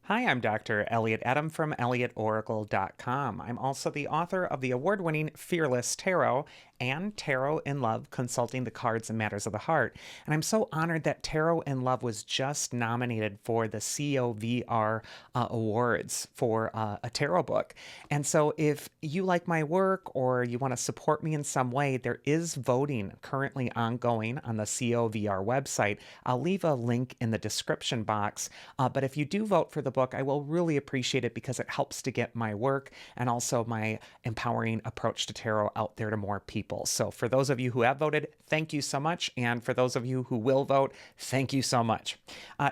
Hi, I'm Dr. Elliot Adam from ElliotOracle.com. I'm also the author of the award winning Fearless Tarot and Tarot in Love, Consulting the Cards and Matters of the Heart. And I'm so honored that Tarot in Love was just nominated for the COVR Awards for a tarot book. And so if you like my work or you want to support me in some way, there is voting currently ongoing on the COVR website. I'll leave a link in the description box. But if you do vote for the book, I will really appreciate it because it helps to get my work and also my empowering approach to tarot out there to more people. So for those of you who have voted, thank you so much. And for those of you who will vote, thank you so much.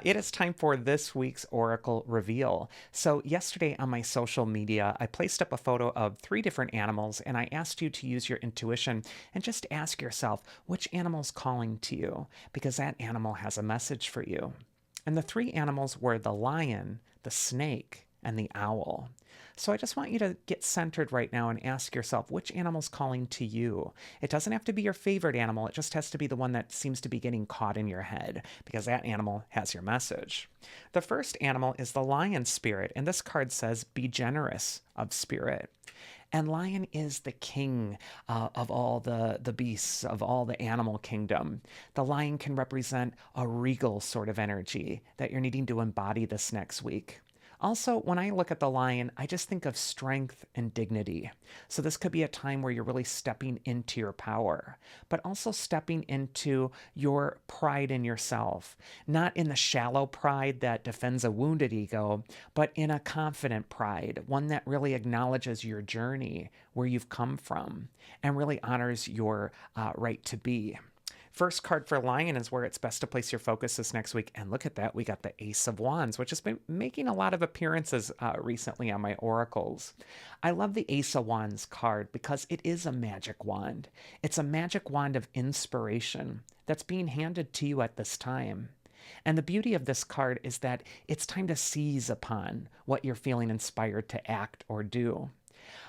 It is time for this week's Oracle Reveal. So yesterday on my social media, I placed up a photo of 3 different animals and I asked you to use your intuition and just ask yourself which animal's calling to you because that animal has a message for you. And the 3 animals were the lion, the snake, and the owl. So I just want you to get centered right now and ask yourself which animal's calling to you. It doesn't have to be your favorite animal, it just has to be the one that seems to be getting caught in your head because that animal has your message. The first animal is the lion spirit, and this card says, be generous of spirit. And lion is the king of all the beasts, of all the animal kingdom. The lion can represent a regal sort of energy that you're needing to embody this next week. Also, when I look at the lion, I just think of strength and dignity. So this could be a time where you're really stepping into your power, but also stepping into your pride in yourself. Not in the shallow pride that defends a wounded ego, but in a confident pride, one that really acknowledges your journey, where you've come from, and really honors your right to be. First card for Lion is where it's best to place your focus this next week. And look at that, we got the Ace of Wands, which has been making a lot of appearances recently on my oracles. I love the Ace of Wands card because it is a magic wand. It's a magic wand of inspiration that's being handed to you at this time. And the beauty of this card is that it's time to seize upon what you're feeling inspired to act or do.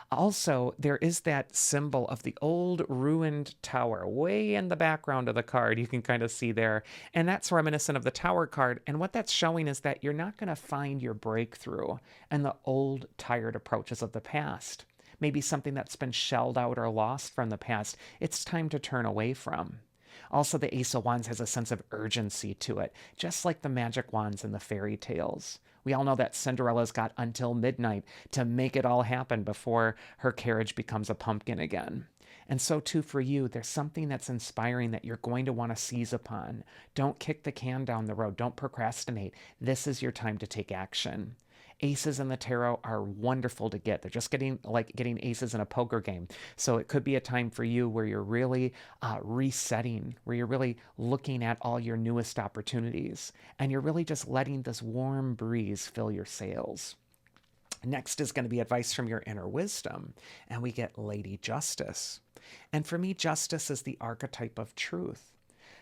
Also, there is that symbol of the old ruined tower way in the background of the card. You can kind of see there. And that's reminiscent of the tower card. And what that's showing is that you're not going to find your breakthrough in the old, tired approaches of the past. Maybe something that's been shelled out or lost from the past. It's time to turn away from. Also, the Ace of Wands has a sense of urgency to it, just like the magic wands in the fairy tales. We all know that Cinderella's got until midnight to make it all happen before her carriage becomes a pumpkin again. And so, too, for you, there's something that's inspiring that you're going to want to seize upon. Don't kick the can down the road. Don't procrastinate. This is your time to take action. Aces in the tarot are wonderful to get. They're just getting like getting aces in a poker game. So it could be a time for you where you're really resetting, where you're really looking at all your newest opportunities, and you're really just letting this warm breeze fill your sails. Next is going to be advice from your inner wisdom, and we get Lady Justice. And for me, justice is the archetype of truth.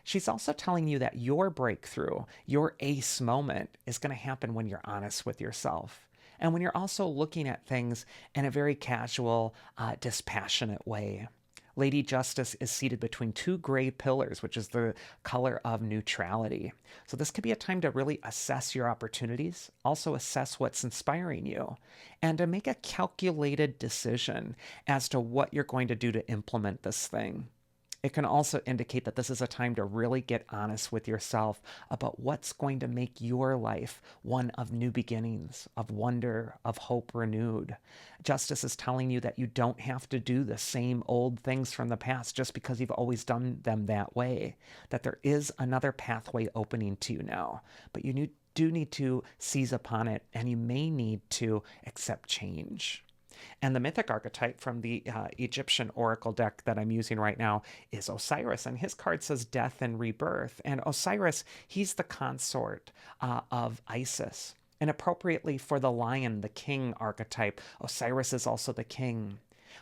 She's also telling you that your breakthrough, your ace moment, is going to happen when you're honest with yourself. And when you're also looking at things in a very casual, dispassionate way. Lady Justice is seated between 2 gray pillars, which is the color of neutrality. So this could be a time to really assess your opportunities, also assess what's inspiring you, and to make a calculated decision as to what you're going to do to implement this thing. It can also indicate that this is a time to really get honest with yourself about what's going to make your life one of new beginnings, of wonder, of hope renewed. Justice is telling you that you don't have to do the same old things from the past just because you've always done them that way, that there is another pathway opening to you now, but you do need to seize upon it, and you may need to accept change. And the mythic archetype from the Egyptian oracle deck that I'm using right now is Osiris. And his card says death and rebirth. And Osiris, he's the consort of Isis. And appropriately for the lion, the king archetype, Osiris is also the king.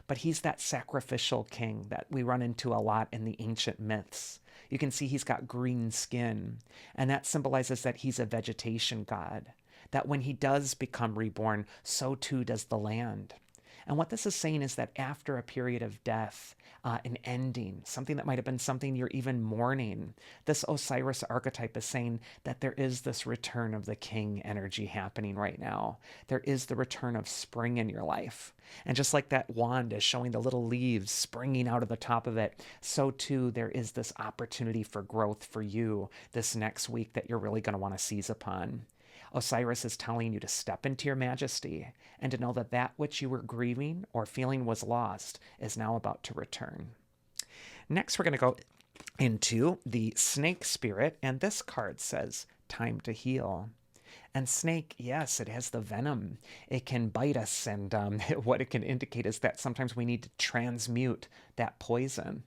But he's that sacrificial king that we run into a lot in the ancient myths. You can see he's got green skin, and that symbolizes that he's a vegetation god, that when he does become reborn, so too does the land. And what this is saying is that after a period of death, an ending, something that might have been something you're even mourning, this Osiris archetype is saying that there is this return of the king energy happening right now. There is the return of spring in your life. And just like that wand is showing the little leaves springing out of the top of it, so too there is this opportunity for growth for you this next week that you're really going to want to seize upon. Osiris is telling you to step into your majesty and to know that that which you were grieving or feeling was lost is now about to return. Next, we're going to go into the snake spirit, and this card says, time to heal. And snake, yes, it has the venom. It can bite us, and what it can indicate is that sometimes we need to transmute that poison.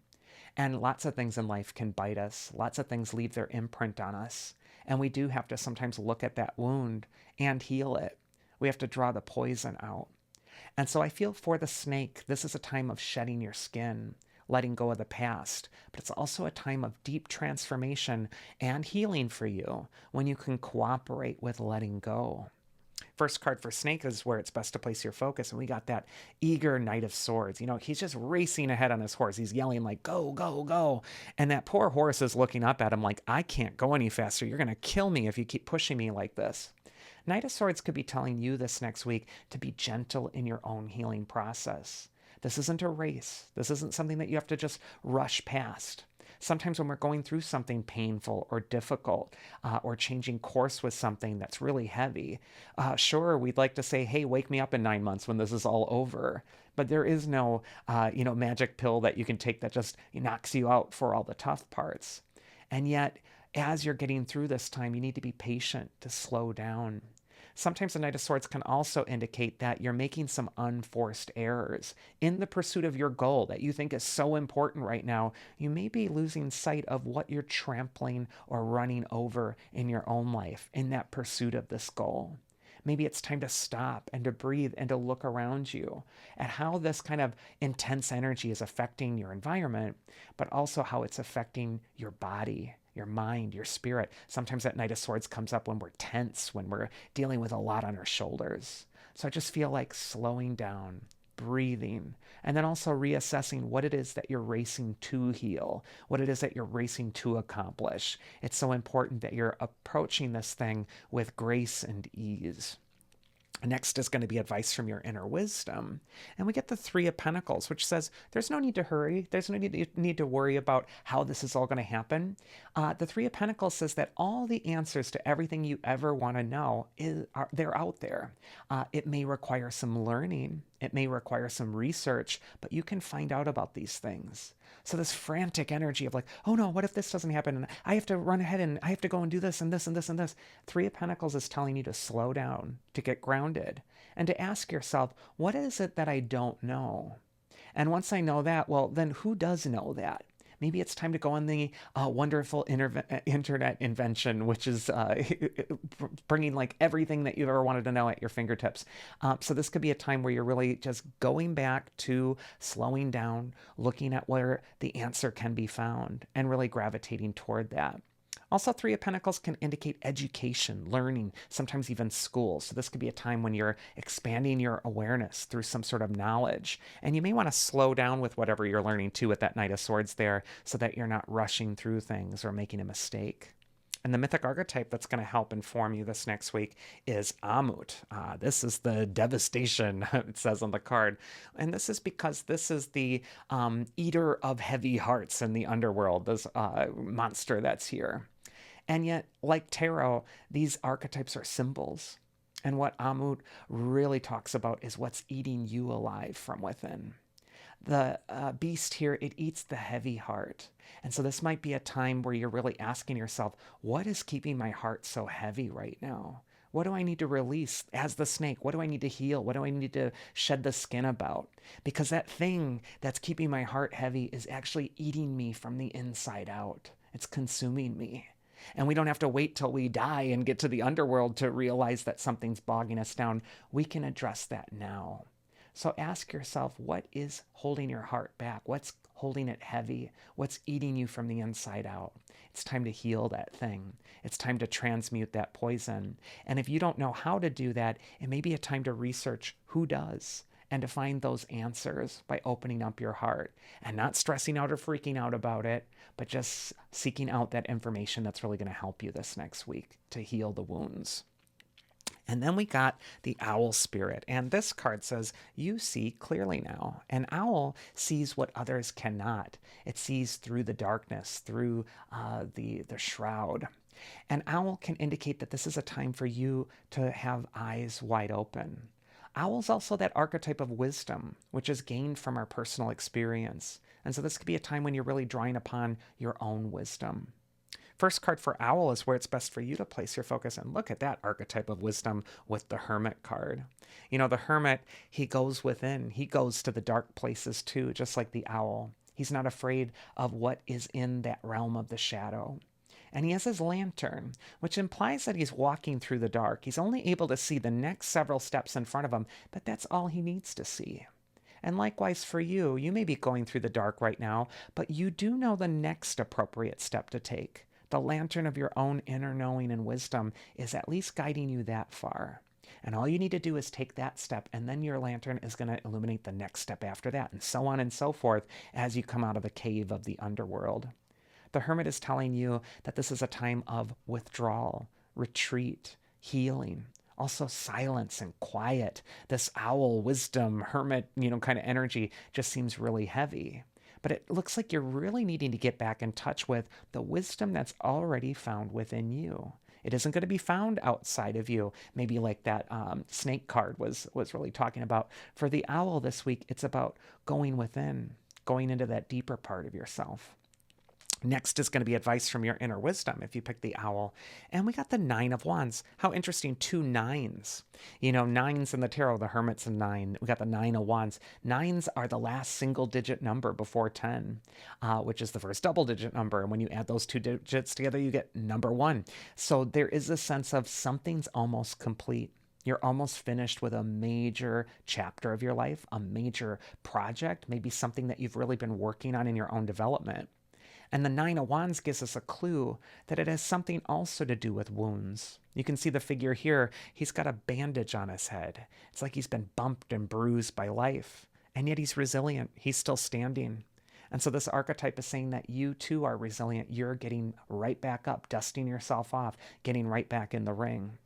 And lots of things in life can bite us. Lots of things leave their imprint on us. And we do have to sometimes look at that wound and heal it. We have to draw the poison out. And so I feel for the snake, this is a time of shedding your skin, letting go of the past. But it's also a time of deep transformation and healing for you when you can cooperate with letting go. First card for snake is where it's best to place your focus. And we got that eager Knight of Swords. You know, he's just racing ahead on his horse. He's yelling like, go, go, go. And that poor horse is looking up at him like, I can't go any faster. You're going to kill me if you keep pushing me like this. Knight of Swords could be telling you this next week to be gentle in your own healing process. This isn't a race. This isn't something that you have to just rush past. Sometimes when we're going through something painful or difficult or changing course with something that's really heavy, sure, we'd like to say, hey, wake me up in 9 months when this is all over. But there is no, magic pill that you can take that just knocks you out for all the tough parts. And yet, as you're getting through this time, you need to be patient, to slow down. Sometimes the Knight of Swords can also indicate that you're making some unforced errors in the pursuit of your goal that you think is so important right now. You may be losing sight of what you're trampling or running over in your own life in that pursuit of this goal. Maybe it's time to stop and to breathe and to look around you at how this kind of intense energy is affecting your environment, but also how it's affecting your body, your mind, your spirit. Sometimes that Knight of Swords comes up when we're tense, when we're dealing with a lot on our shoulders. So I just feel like slowing down, breathing, and then also reassessing what it is that you're racing to heal, what it is that you're racing to accomplish. It's so important that you're approaching this thing with grace and ease. Next is going to be advice from your inner wisdom. And we get the Three of Pentacles, which says there's no need to hurry. There's no need to worry about how this is all going to happen. The Three of Pentacles says that all the answers to everything you ever want to know, they're out there. It may require some learning. It may require some research, but you can find out about these things. So this frantic energy of like, oh no, what if this doesn't happen? And I have to run ahead and I have to go and do this and this and this and this. Three of Pentacles is telling you to slow down, to get grounded, and to ask yourself, what is it that I don't know? And once I know that, well, then who does know that? Maybe it's time to go on the wonderful internet invention, which is bringing like everything that you've ever wanted to know at your fingertips. So this could be a time where you're really just going back to slowing down, looking at where the answer can be found, and really gravitating toward that. Also, Three of Pentacles can indicate education, learning, sometimes even school. So this could be a time when you're expanding your awareness through some sort of knowledge. And you may want to slow down with whatever you're learning too with that Knight of Swords there so that you're not rushing through things or making a mistake. And the mythic archetype that's going to help inform you this next week is Amut. This is the devastation, it says on the card. And this is because this is the eater of heavy hearts in the underworld, this monster that's here. And yet, like tarot, these archetypes are symbols. And what Amut really talks about is what's eating you alive from within. The beast here, it eats the heavy heart. And so this might be a time where you're really asking yourself, what is keeping my heart so heavy right now? What do I need to release as the snake? What do I need to heal? What do I need to shed the skin about? Because that thing that's keeping my heart heavy is actually eating me from the inside out. It's consuming me. And we don't have to wait till we die and get to the underworld to realize that something's bogging us down. We can address that now. So ask yourself, what is holding your heart back? What's holding it heavy? What's eating you from the inside out? It's time to heal that thing. It's time to transmute that poison. And if you don't know how to do that, it may be a time to research who does and to find those answers by opening up your heart and not stressing out or freaking out about it, but just seeking out that information that's really going to help you this next week to heal the wounds. And then we got the owl spirit. And this card says, you see clearly now. An owl sees what others cannot. It sees through the darkness, through the shroud. An owl can indicate that this is a time for you to have eyes wide open. Owl's also that archetype of wisdom, which is gained from our personal experience. And so this could be a time when you're really drawing upon your own wisdom. First card for owl is where it's best for you to place your focus, and look at that archetype of wisdom with the hermit card. You know, the hermit, he goes within, he goes to the dark places too, just like the owl. He's not afraid of what is in that realm of the shadow. And he has his lantern, which implies that he's walking through the dark. He's only able to see the next several steps in front of him, but that's all he needs to see. And likewise for you, you may be going through the dark right now, but you do know the next appropriate step to take. The lantern of your own inner knowing and wisdom is at least guiding you that far. And all you need to do is take that step, and then your lantern is going to illuminate the next step after that, and so on and so forth as you come out of the cave of the underworld. The hermit is telling you that this is a time of withdrawal, retreat, healing, also silence and quiet. This owl, wisdom, hermit, kind of energy just seems really heavy. But it looks like you're really needing to get back in touch with the wisdom that's already found within you. It isn't going to be found outside of you, maybe like that snake card was really talking about. For the owl this week, it's about going within, going into that deeper part of yourself. Next is going to be advice from your inner wisdom if you pick the owl. And we got the 9 of Wands. How interesting, 2 9s. Nines in the tarot, the hermit's a 9. We got the 9 of Wands. 9s are the last single digit number before 10, which is the first double digit number. And when you add those 2 digits together, you get number 1. So there is a sense of something's almost complete. You're almost finished with a major chapter of your life, a major project, maybe something that you've really been working on in your own development. And the 9 of Wands gives us a clue that it has something also to do with wounds. You can see the figure here. He's got a bandage on his head. It's like he's been bumped and bruised by life. And yet he's resilient. He's still standing. And so this archetype is saying that you too are resilient. You're getting right back up, dusting yourself off, getting right back in the ring.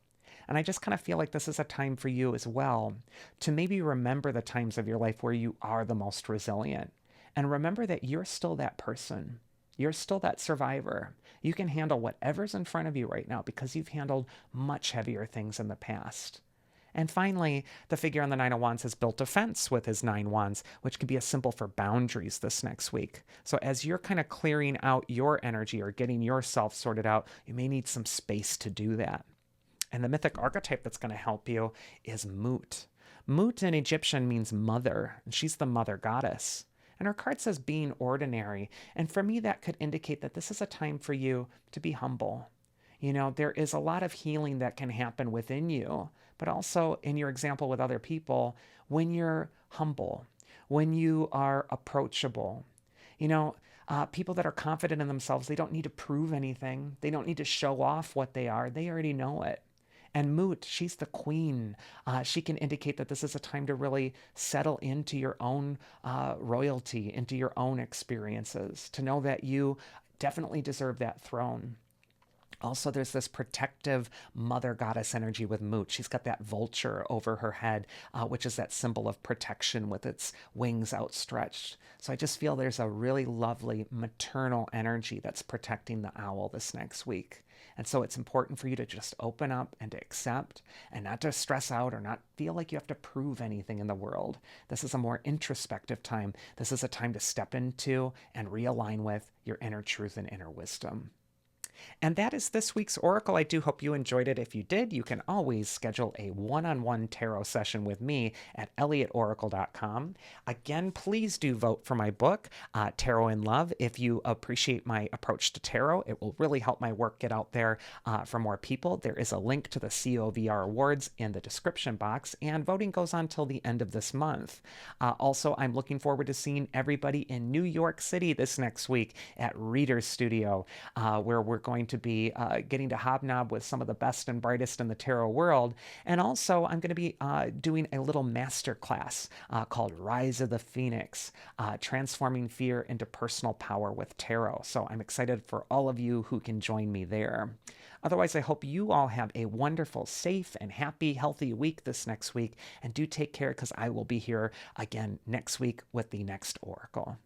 And I just kind of feel like this is a time for you as well to maybe remember the times of your life where you are the most resilient. And remember that you're still that person. You're still that survivor. You can handle whatever's in front of you right now because you've handled much heavier things in the past. And finally, the figure on the 9 of Wands has built a fence with his 9 wands, which can be a symbol for boundaries this next week. So as you're kind of clearing out your energy or getting yourself sorted out, you may need some space to do that. And the mythic archetype that's going to help you is Mut. Mut in Egyptian means mother, and she's the mother goddess. And her card says being ordinary. And for me, that could indicate that this is a time for you to be humble. There is a lot of healing that can happen within you, but also in your example with other people, when you're humble, when you are approachable. People that are confident in themselves, they don't need to prove anything. They don't need to show off what they are. They already know it. And Mut, she's the queen. She can indicate that this is a time to really settle into your own royalty, into your own experiences, to know that you definitely deserve that throne. Also, there's this protective mother goddess energy with Mut. She's got that vulture over her head, which is that symbol of protection with its wings outstretched. So I just feel there's a really lovely maternal energy that's protecting the owl this next week. And so it's important for you to just open up and to accept and not to stress out or not feel like you have to prove anything in the world. This is a more introspective time. This is a time to step into and realign with your inner truth and inner wisdom. And that is this week's Oracle. I do hope you enjoyed it. If you did, you can always schedule a one-on-one tarot session with me at elliotoracle.com. Again, please do vote for my book, Tarot in Love. If you appreciate my approach to tarot, it will really help my work get out there for more people. There is a link to the COVR Awards in the description box, and voting goes on till the end of this month. Also, I'm looking forward to seeing everybody in New York City this next week at Reader's Studio, where we're going going to be getting to hobnob with some of the best and brightest in the tarot world. And also, I'm going to be doing a little master class called Rise of the Phoenix, Transforming Fear into Personal Power with Tarot. So I'm excited for all of you who can join me there. Otherwise, I hope you all have a wonderful, safe, and happy, healthy week this next week. And do take care, because I will be here again next week with the next Oracle.